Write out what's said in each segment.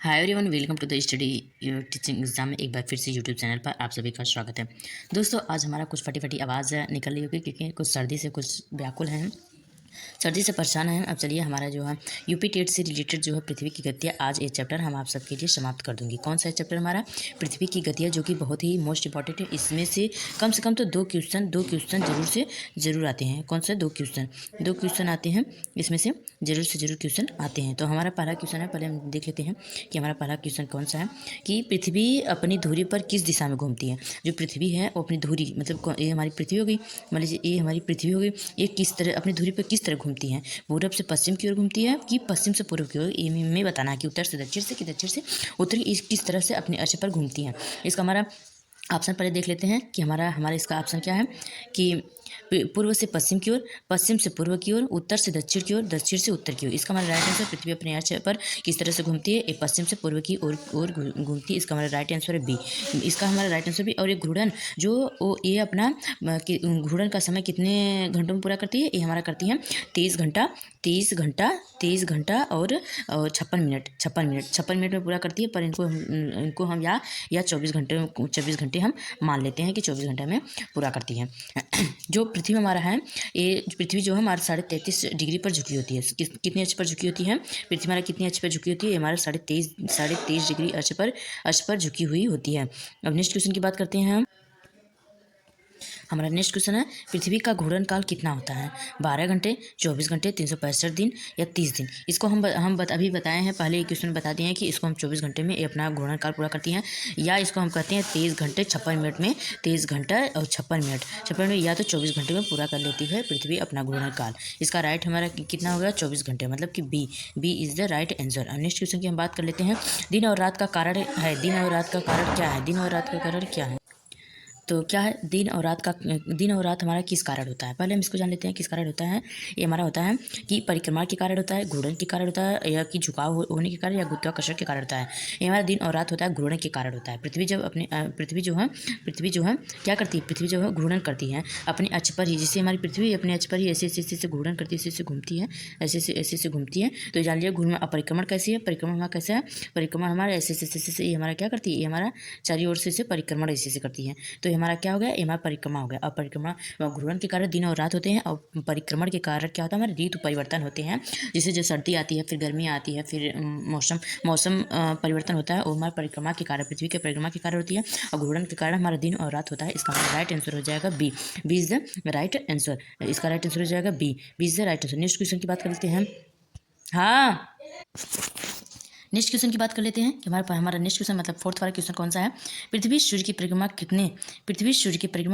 Hi everyone, welcome to the study teaching exam में एक बार फिर से यूट्यूब चैनल पर आप सभी का स्वागत है। दोस्तों, आज हमारा कुछ फटी फटी आवाज़ निकल रही होगी क्योंकि कुछ सर्दी से कुछ व्याकुल हैं, सर्दी से परेशान हैं। अब चलिए, हमारा जो है यूपी टेट से रिलेटेड जो है पृथ्वी की गतियाँ, आज ये चैप्टर हम आप सबके लिए समाप्त कर दूंगी। कौन सा चैप्टर हमारा? पृथ्वी की गतियाँ, जो कि बहुत ही मोस्ट इंपॉर्टेंट है। इसमें से कम तो दो क्वेश्चन जरूर आते हैं। कौन सा? दो क्वेश्चन आते हैं। इसमें से जरूर क्वेश्चन आते हैं। तो हमारा पहला क्वेश्चन है, पहले हम देख लेते हैं कि हमारा पहला क्वेश्चन कौन सा है कि पृथ्वी अपनी धुरी पर किस दिशा में घूमती है। जो पृथ्वी है वो अपनी धुरी, मतलब ये हमारी पृथ्वी हो गई, मान लीजिए ये हमारी पृथ्वी हो गई, ये किस तरह अपनी धुरी पर किस तरह घूमती है? पूरब से पश्चिम की ओर घूमती है कि पश्चिम से पूर्व की ओर? ये में बताना है कि उत्तर से दक्षिण से कि दक्षिण से उत्तर, इस किस तरह से अपने अक्ष पर घूमती है। इसका हमारा ऑप्शन पहले देख लेते हैं कि हमारा इसका ऑप्शन क्या है कि पूर्व से पश्चिम की ओर, पश्चिम से पूर्व की ओर, उत्तर से दक्षिण की ओर, दक्षिण से उत्तर की ओर। इसका हमारा राइट आंसर, पृथ्वी अपने अक्ष पर किस तरह से घूमती है? ये पश्चिम से पूर्व की ओर घूमती है। इसका हमारा राइट आंसर है बी। इसका हमारा राइट आंसर भी। और ये घूर्णन जो ये अपना घूर्णन का समय कितने घंटों में पूरा करती है? ये हमारा करती है 23 घंटा और 56 मिनट में पूरा करती है। पर इनको हम या 24 घंटे हम मान लेते हैं कि 24 घंटे में पूरा करती है। जो पृथ्वी हमारा है, ये पृथ्वी जो है हमारा 33.5 डिग्री पर झुकी होती है। कितने अक्ष पर झुकी होती है? पृथ्वी हमारा कितने अक्ष पर झुकी होती है? हमारा 23.5 डिग्री अक्ष पर झुकी हुई होती है। अब नेक्स्ट क्वेश्चन की बात करते हैं हम। हमारा नेक्स्ट क्वेश्चन है, पृथ्वी का घूर्णन काल कितना होता है? 12 घंटे, 24 घंटे, 365 दिन या 30 दिन? इसको हम अभी बताए हैं, पहले एक क्वेश्चन बता दिए हैं कि इसको हम 24 घंटे में अपना घूर्णन काल पूरा करती हैं, या इसको हम कहते हैं 23 घंटे 56 मिनट में, 23 घंटा और 56 मिनट या तो 24 घंटे में पूरा कर लेती है पृथ्वी अपना घूर्णन काल। इसका राइट हमारा कितना होगा? 24 घंटे, मतलब कि B is the right answer. Next question की हम बात कर लेते हैं। दिन और रात का कारण है, दिन और रात का कारण क्या है? दिन और रात का कारण क्या है? तो क्या है दिन और रात हमारा किस कारण होता है? पहले हम इसको जान लेते हैं किस कारण होता है। ये हमारा होता है कि परिक्रमा के कारण होता है, घूर्णन के कारण होता है, या कि झुकाव होने के कारण, या गुरुत्वाकर्षण के कारण होता है। ये हमारा दिन और रात होता है घूर्णन के कारण होता है। पृथ्वी पृथ्वी जो है क्या करती है? पृथ्वी जो है घूर्णन करती है अपने अक्ष पर ही। जिससे हमारी पृथ्वी अपने अक्ष पर ही ऐसे घूर्णन करती है, ऐसे घूमती है, ऐसे घूमती है। तो जान लिया घूर्णन। परिक्रमण कैसी है? परिक्रमण हमारा कैसा है? परिक्रमण हमारा ऐसे ये हमारा क्या करती है? ये हमारा चारों ओर से परिक्रमण ऐसे करती है। तो हमारा क्या हो गया? ये हमारा परिक्रमा हो गया। और परिक्रमा घूर्णन के कारण दिन और रात होते हैं, और परिक्रमण के कारण क्या होता है? हमारे ऋतु परिवर्तन होते हैं। जैसे जो सर्दी आती है, फिर गर्मी आती है, फिर मौसम परिवर्तन होता है, और हमारे परिक्रमा के कारण, पृथ्वी के परिक्रमा के कारण होती है। और घूर्णन के कारण हमारा दिन और रात होता है। इसका हमारा राइट आंसर हो जाएगा B. B is the right answer. इसका राइट आंसर हो जाएगा B is the right answer. Next question की बात करते हैं। हाँ, नेक्स्ट क्वेश्चन की बात कर लेते हैं कि हमारा नेक्स्ट क्वेश्चन, मतलब फोर्थ वाला क्वेश्चन कौन सा है? पृथ्वी सूर्य की परिक्रमा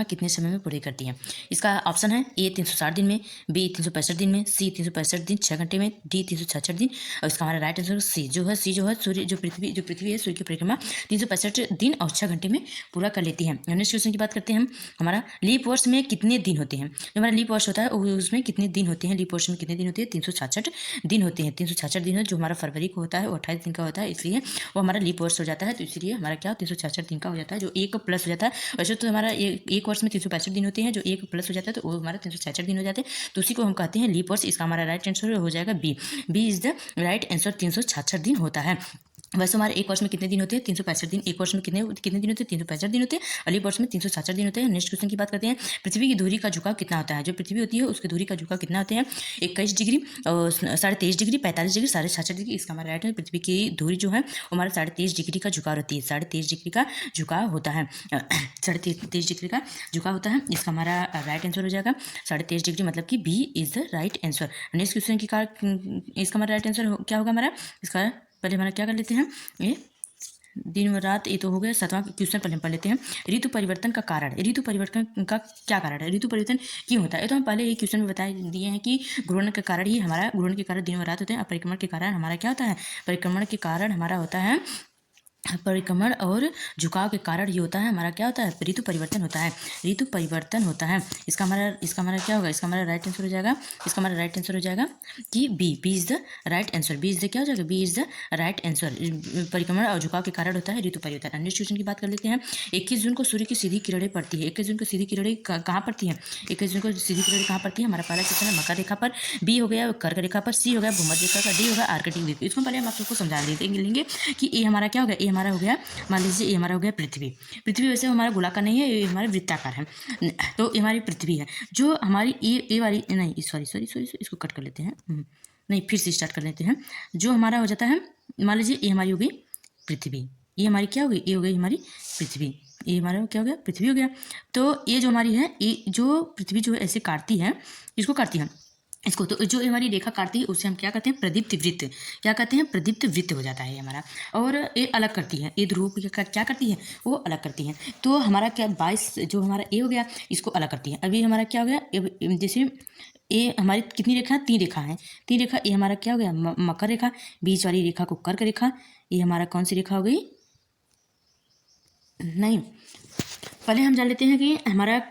कितने समय में पूरी करती है? इसका ऑप्शन है ए 360 दिन में, बी 365 दिन में, सी 365 दिन 6 घंटे में, डी 366 दिन। और इसका हमारा राइट आंसर सी जो है सूर्य जो पृथ्वी है, सूर्य की परिक्रमा 365 दिन और 6 घंटे में पूरा कर लेती है। नेक्स्ट क्वेश्चन की बात करते हैं हम। हमारा लीप वर्ष में कितने दिन होते हैं? जो हमारा लीप वर्ष होता है उसमें कितने दिन होते हैं? लीप वर्ष में कितने दिन होते हैं? 366 दिन होते हैं। 366 दिन है। जो हमारा फरवरी को होता है वो 28 दिन का होता है, इसलिए वो हमारा लीप वर्ष हो जाता है। तो इसलिए हमारा क्या 366 दिन का हो जाता है, जो एक प्लस हो जाता है। वैसे तो हमारा एक वर्ष में 365 दिन होते हैं, जो एक प्लस हो जाता है तो वो हमारा 366 दिन हो जाते हैं। तो उसी को हम कहते हैं लीप वर्ष। इसका हमारा राइट आंसर हो जाएगा B is the right answer. 366 दिन होता है। वैसे हमारे एक वर्ष में कितने दिन होते हैं? 365 दिन। एक वर्ष में कितने दिन होते हैं? 365 दिन होते हैं। और लीप वर्ष में 366 दिन होते हैं। नेक्स्ट क्वेश्चन की बात करते हैं। पृथ्वी की धुरी का झुकाव कितना होता है? जो पृथ्वी होती है उसकी धुरी का झुकाव कितना होते हैं? 21 डिग्री और 23.5 डिग्री, 45 डिग्री, 66 डिग्री। इसका हमारा राइट है। पृथ्वी की धुरी जो है हमारा 23.5 डिग्री का झुकाव होती है। 23.5 डिग्री का झुकाव होता है। 23.5 डिग्री का झुकाव होता है। इसका हमारा राइट आंसर हो जाएगा 23.5 डिग्री, मतलब कि B is the right answer. Next question की इसका हमारा राइट आंसर क्या होगा हमारा? इसका पहले हमारा क्या कर लेते हैं, ये दिन और रात, ये तो हो गया। 7वां क्वेश्चन पहले हम पढ़ लेते हैं। ऋतु परिवर्तन का कारण, ऋतु परिवर्तन का क्या कारण है? ऋतु परिवर्तन क्यों होता है? ये तो हम पहले एक क्वेश्चन में बता दिए हैं कि घूर्णन के कारण ही हमारा, घूर्णन के कारण दिन और रात होते हैं। और परिक्रमण के कारण हमारा क्या होता है? परिक्रमण के कारण हमारा होता है परिक्रमण और झुकाव के कारण ये होता है, हमारा क्या होता है, ऋतु परिवर्तन होता है, ऋतु परिवर्तन होता है। इसका हमारा क्या होगा, इसका हमारा राइट आंसर हो जाएगा, इसका हमारा राइट आंसर हो जाएगा कि B is the right answer, B is the क्या हो जाएगा, B is the right answer. परिक्रमण और झुकाव के कारण होता है ऋतु परिवर्तन। नेक्स्ट क्वेश्चन की बात कर लेते हैं। 21 जून को सूर्य की सीधी किरणें पड़ती है। 21 जून को सीधी किरणें कहाँ पड़ती है, 21 जून को सीधी किरणें कहाँ पड़ती है, हमारा पहला क्वेश्चन है मकर रेखा पर, बी हो गया कर्क रेखा पर, सी हो गया भूमध्य रेखा का, डी हो गया आर्कटिक वृत्त। इसको पहले हम आप सबको समझा लेंगे कि ये हमारा क्या हो गया, ये हमारा हो गया, मान लीजिए ये हमारा हो गया पृथ्वी। पृथ्वी वैसे हमारा गोलाकार नहीं है, ये हमारा वृत्ताकार है, तो ये हमारी पृथ्वी है। जो हमारी ये वाली नहीं, सॉरी इसको कट कर लेते हैं, नहीं फिर से स्टार्ट कर लेते हैं। जो हमारा हो जाता है, मान लीजिए ये हमारी हो गई पृथ्वी, ये हमारी क्या हो गई, ये हो गई हमारी पृथ्वी, ये हमारा क्या हो गया, पृथ्वी हो गया। तो ये जो हमारी है, ये जो पृथ्वी जो है ऐसे काटती है, इसको काटती है इसको, तो जो हमारी रेखा काटती है उसे हम क्या कहते हैं, प्रदीप्त वृत्त। क्या कहते हैं, प्रदीप्त वृत्त हो जाता है हमारा। और ये अलग करती है, ये ध्रुव क्या करती है, वो अलग करती है। तो हमारा क्या 22 जो हमारा ए हो गया, इसको अलग करती है। अभी हमारा क्या हो गया, जैसे ये हमारी कितनी रेखा, 3 रेखा है, 3 रेखा। ये हमारा क्या हो गया, मकर रेखा, बीच वाली रेखा को कर्क रेखा। ये हमारा कौन सी रेखा हो गई, नहीं पहले हम जान लेते हैं कि हमारा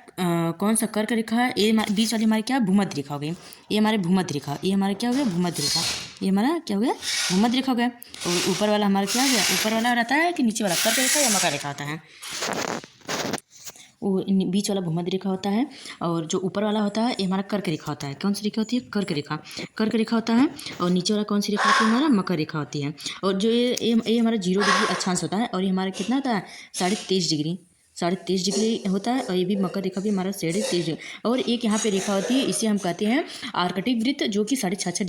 कौन सा कर्क रेखा है। ये बीच वाली हमारी क्या, भूमध्य रेखा हो गई, ये हमारे भूमध्य रेखा, ये हमारा क्या हो गया, भूमध्य रेखा, ये हमारा क्या हो गया, भूमध्य रेखा हो गया। और ऊपर वाला हमारा क्या हो गया, ऊपर वाला रहता है कि नीचे वाला कर्क रेखा या मकर रेखा होता है, वो बीच वाला भूमध्य रेखा होता है। और जो ऊपर वाला होता है ये हमारा कर्क रेखा होता है। कौन सी रेखा होती है, कर्क रेखा, कर्क रेखा होता है। और नीचे वाला कौन सी रेखा होती है, हमारा मकर रेखा होती है। और जो ये हमारा 0 डिग्री अक्षांश होता है, और ये हमारा कितना होता है, 23.5 डिग्री, 23.5 डिग्री होता है। और ये भी मकर रेखा भी हमारा 23.5 डिग्री। और एक यहाँ पे रेखा होती है, इसे हम कहते हैं आर्कटिक वृत्त, जो कि 6.5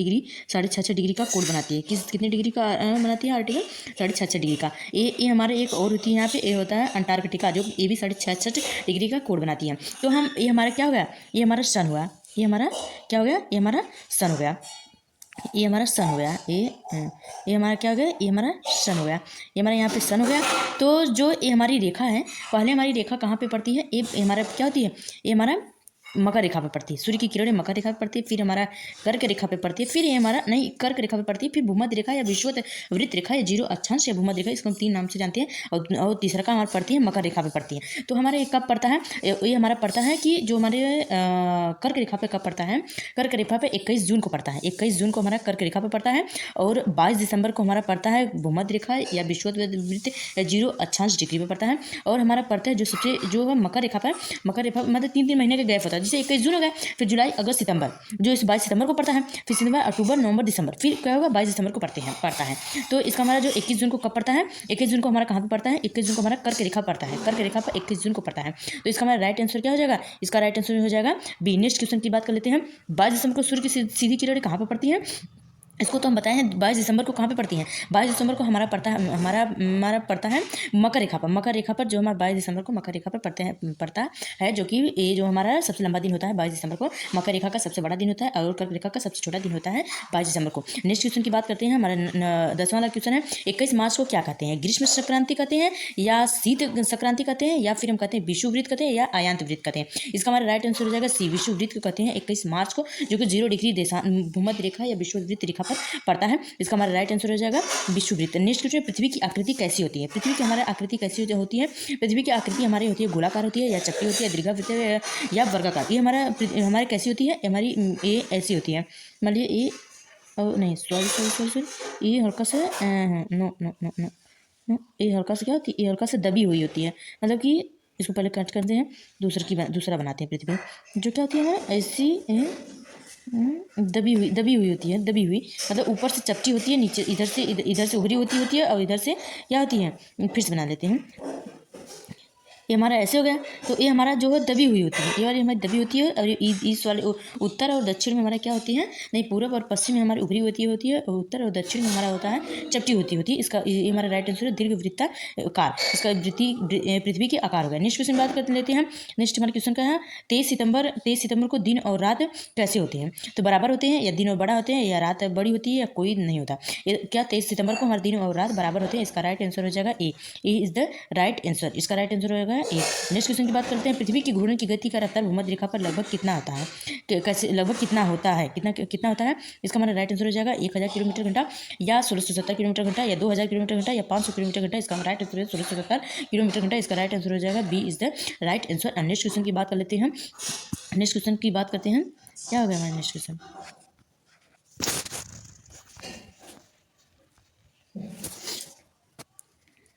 डिग्री का कोण बनाती है। कितने डिग्री का बनाती है, आर्टिकल 6.5 डिग्री का। ये हमारे एक और होती है यहाँ पे, ये होता है अंटार्कटिका, जो ये भी 6.5 डिग्री का कोण बनाती है। तो हम ये हमारा क्या हो गया, ये हमारा सन हुआ, ये हमारा क्या हो गया, ये हमारा सन हो गया, ये हमारा सन हो गया, ये हमारा क्या हो गया, ये हमारा सन हो गया, ये हमारा यहाँ पे सन हो गया। तो जो ये हमारी रेखा है, पहले हमारी रेखा कहाँ पे पड़ती है, ये हमारा क्या होती है, ये हमारा मकर रेखा पे पड़ती है। सूर्य की किरणें मकर रेखा पे पड़ती है, फिर हमारा कर्क रेखा पे पड़ती है, फिर ये हमारा नहीं कर्क रेखा पे पड़ती है, फिर भूमध्य रेखा या विषुवत वृत्त रेखा या 0 अक्षांश या भूमध्य रेखा, इसको हम 3 नाम से जानते हैं। और तीसरा का हमारा पड़ती है मकर रेखा पे पड़ती है। तो हमारे कब पड़ता है, ये हमारा पड़ता है कि जो हमारे कर्क रेखा पे कब पड़ता है, कर्क रेखा पे 21 जून को पड़ता है, 21 जून को हमारा कर्क रेखा पे पड़ता है। और 22 दिसंबर को हमारा पड़ता है भूमध्य रेखा या विषुवत वृत्त या 0 अक्षांश डिग्री पे पड़ता है। और हमारा पड़ता है जो मकर रेखा पर, मकर रेखा मतलब 3 महीने का गैप होता है, जैसे 21 जून हो गया, फिर जुलाई अगस्त सितंबर, जो इस 22 सितंबर को पड़ता है, फिर सितंबर अक्टूबर नवंबर दिसंबर, फिर क्या होगा 22 दिसंबर को पड़ता है। तो इसका हमारा जो 21 जून को कब पड़ता है, 21 जून को हमारा कहाँ पे पड़ता है, 21 जून को हमारा कर्क रेखा पड़ता है, कर्क रेखा पर 21 जून को पड़ता है। तो इसका हमारा राइट आंसर क्या हो जाएगा, इसका राइट आंसर हो जाएगा बी। नेक्स्ट क्वेश्चन की बात कर लेते हैं। 22 दिसंबर को सूर्य की सीधी किरणें कहाँ पर पड़ती है, इसको तो हम बताए हैं 22 दिसंबर को कहाँ पे पड़ती हैं। 22 दिसंबर को हमारा पड़ता है मकर रेखा पर, मकर रेखा पर जो हमारा 22 दिसंबर को मकर रेखा पर पड़ता है, जो कि ये जो हमारा सबसे लंबा दिन होता है 22 दिसंबर को, मकर रेखा का सबसे बड़ा दिन होता है, और कर्क रेखा का सबसे छोटा दिन होता है 22 दिसंबर को। नेक्स्ट क्वेश्चन की बात करते हैं। हमारा 10वां वाला क्वेश्चन है, 21 मार्च को क्या कहते हैं, ग्रीष्म संक्रांति कहते हैं, या शीत संक्रांति कहते हैं, या फिर हम कहते हैं विषुववृत्त कहते हैं, या अयांत वृत्त कहते हैं। इसका हमारा राइट आंसर हो जाएगा सी, विषुववृत्त को कहते हैं 21 मार्च को, जो कि 0 डिग्री भूमध्य रेखा या विषुववृत्त रेखा पर पड़ता है। इसका हमारा राइट आंसर हो जाएगा विषुववृत्त। नेक्स्ट क्वेश्चन, पृथ्वी की आकृति कैसी होती है, पृथ्वी की हमारी आकृति कैसी होती है, पृथ्वी की आकृति हमारी होती है गोलाकार होती है, या चक्री होती है, दीर्घवृत्त या वर्गाकार। ये हमारे कैसी होती है, हमारी ये ऐसी होती है, मान लीजिए ये नहीं सॉरी ये हल्का से नो ये हल्का से क्या होती है, ये हल्का से दबी हुई होती है, मतलब कि इसको पहले कट करते हैं, दूसरा बनाते हैं। पृथ्वी जो क्या होती है हमारे ऐसी दबी हुई होती है, दबी हुई मतलब ऊपर से चपटी होती है, नीचे इधर से उभरी होती है, और इधर से क्या होती है, फिर से बना लेते हैं। ये हमारा ऐसे हो गया, तो ये हमारा जो है दबी हुई होती है, ये वाली हमारी दबी होती है। और ईस्ट वाले उत्तर और दक्षिण में हमारा क्या होती है, नहीं पूरब और पश्चिम में हमारी उभरी होती है, और उत्तर और दक्षिण में हमारा होता है चपटी होती है। इसका ये हमारा राइट आंसर है दीर्घवृत्ताकार, इसका पृथ्वी के आकार हो गया। नेक्स्ट क्वेश्चन बात कर लेते हैं। नेक्स्ट हमारे क्वेश्चन का है 23 सितंबर को दिन और रात कैसे होते हैं, तो बराबर होते हैं, या दिन और बड़ा होते हैं, या रात बड़ी होती है, या कोई नहीं होता। क्या 23 सितंबर को हमारे दिन और रात बराबर होते हैं, इसका राइट आंसर हो जाएगा ए इज द राइट आंसर। इसका राइट आंसर होगा जाएगा 1। नेक्स्ट क्वेश्चन की बात करते हैं, पृथ्वी की घूर्णन की गति का रफ्तार भूमध्य रेखा पर लगभग कितना होता है? कैसे लगभग कितना होता है, कितना होता है? इसका हमारा राइट आंसर हो जाएगा 1000 किलोमीटर घंटा, या 1670 किलोमीटर घंटा, या 2000 किलोमीटर घंटा, या 500 किलोमीटर घंटा। इसका राइट आंसर है 1670 किलोमीटर घंटा। इसका राइट आंसर हो जाएगा B is the right answer. Next question की बात कर लेते हैं। नेक्स्ट क्वेश्चन की बात करते हैं, क्या हो गया हमारा नेक्स्ट क्वेश्चन?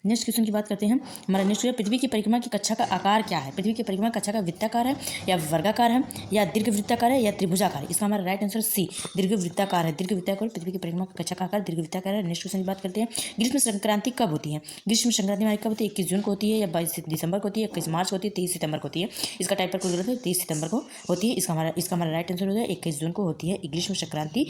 नेक्स्ट क्वेश्चन की बात करते हैं। हमारा नेक्स्ट क्वेश्चन, पृथ्वी की परिक्रमा की कक्षा का आकार क्या है? पृथ्वी की परिक्रमा कक्षा का वृत्ताकार है, या वर्गाकार है, या दीर्घवृत्ताकार है, या त्रिभुजाकार है? इसका हमारा राइट आंसर सी दीर्घवृत्ताकार है। दीर्घवृत्ताकार पृथ्वी की परिक्रमा का कक्षा का आकार दीर्घवृत्ताकार है। नेक्स्ट क्वेश्चन की बात करते हैं, ग्रीष्म संक्रांति कब होती है? ग्रीष्म संक्रांति हमारी कब होती है? 21 जून को होती है, या 22 दिसंबर को होती है, 21 मार्च को होती है, 23 सितंबर को होती है? इसका टाइप पर कोई गलत है, 23 सितंबर को होती है। इसका हमारा राइट आंसर हो जाएगा 21 जून को होती है ग्रीष्म संक्रांति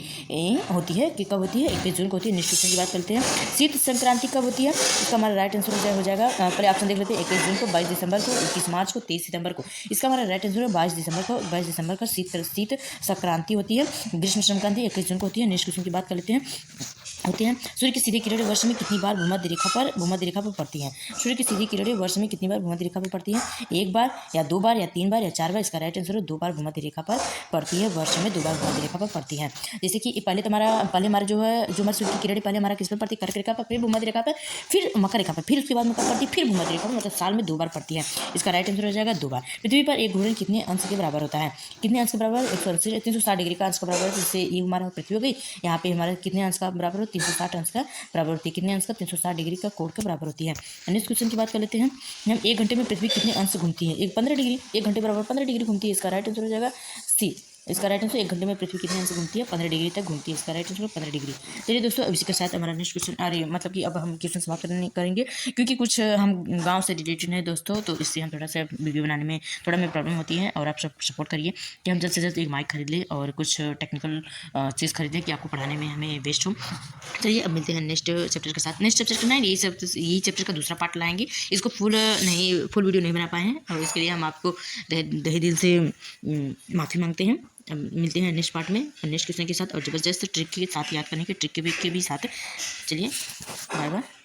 होती है। कि कब होती है? 21 जून को होती है। नेक्स्ट क्वेश्चन की बात करते हैं, शीत संक्रांति कब होती है? इसका हमारा राइट आंसर हो जाएगा पहले ऑप्शन देख लेते हैं, 21 जून को, 22 दिसंबर को, 21 मार्च को, 23 सितंबर को। इसका हमारा राइट आंसर है 22 दिसंबर को। 22 दिसंबर का शीत संक्रांति होती है। ग्रीष्म संक्रांति 21 जून को होती है। नेक्स्ट क्वेश्चन की बात कर लेते हैं, सूर्य की सीधी किरणें वर्ष में कितनी बार भूमध्य रेखा पर पड़ती हैं? सूर्य की सीधी किरणें वर्ष में कितनी बार भूमध्य रेखा पर पड़ती हैं? 1 बार, या 2 बार, या 3 बार, या 4 बार? इसका राइट आंसर है 2 बार भूमध्य रेखा पर पड़ती है। वर्ष में 2 बार भूमध्य रेखा पर पड़ती है। जैसे कि पहले हमारा जो हमारी सूर्य की किरणें पहले हमारा किस पर पड़ती है? कर्क रेखा पर, फिर भूमध्य रेखा पर, फिर मकर रेखा पर, फिर उसके बाद मकर पड़ती है, फिर भूमध्य रेखा पर। मतलब साल में 2 बार पड़ती है। इसका राइट आंसर हो जाएगा 2 बार। पृथ्वी पर एक घूर्णन कितने अंश के बराबर होता है? कितने अंश के बराबर? 360 डिग्री का अंश का बराबर है। जिससे ये हमारा पृथ्वी हो गई। यहाँ पे हमारा कितने अंश का बराबर हो? 360 अंश का बराबर होती है। कितने अंश का? 360 डिग्री का कोण के बराबर होती है। नेक्स्ट क्वेश्चन की बात कर लेते हैं, हम 1 घंटे में पृथ्वी कितने अंश घूमती है? 15 डिग्री। 1 घंटे बराबर 15 डिग्री घूमती है। इसका राइट आंसर हो जाएगा सी। इसका राइट आंसर 1 घंटे में पृथ्वी कितने अंश घूमती है? 15 डिग्री तक घूमती है। इसका राइट आंसर 15 डिग्री। चलिए दोस्तों, अब इसके साथ हमारा नेक्स्ट क्वेश्चन मतलब कि अब हम क्वेश्चन समाप्त करेंगे, क्योंकि कुछ हम गांव से रिलेटेड है दोस्तों, तो इससे हम थोड़ा सा वीडियो बनाने में थोड़ा में प्रॉब्लम होती है। और आप सब सपोर्ट करिए कि हम जल्द से जल्द एक माइक खरीद लें और कुछ टेक्निकल चीज़ खरीदें कि आपको पढ़ाने में हमें वेस्ट हो। चलिए अब मिलते हैं नेक्स्ट चैप्टर के साथ। नेक्स्ट चैप्टर का यही चैप्टर का दूसरा पार्ट लाएंगे। इसको फुल वीडियो नहीं बना पाए हैं, और इसके लिए हम आपको तहे दिल से माफ़ी मांगते हैं। मिलते हैं नेक्स्ट पार्ट में नेक्स्ट क्वेश्चन के साथ, और जबरदस्त ट्रिक के साथ याद करने के ट्रिक के भी साथ। चलिए बाय बाय।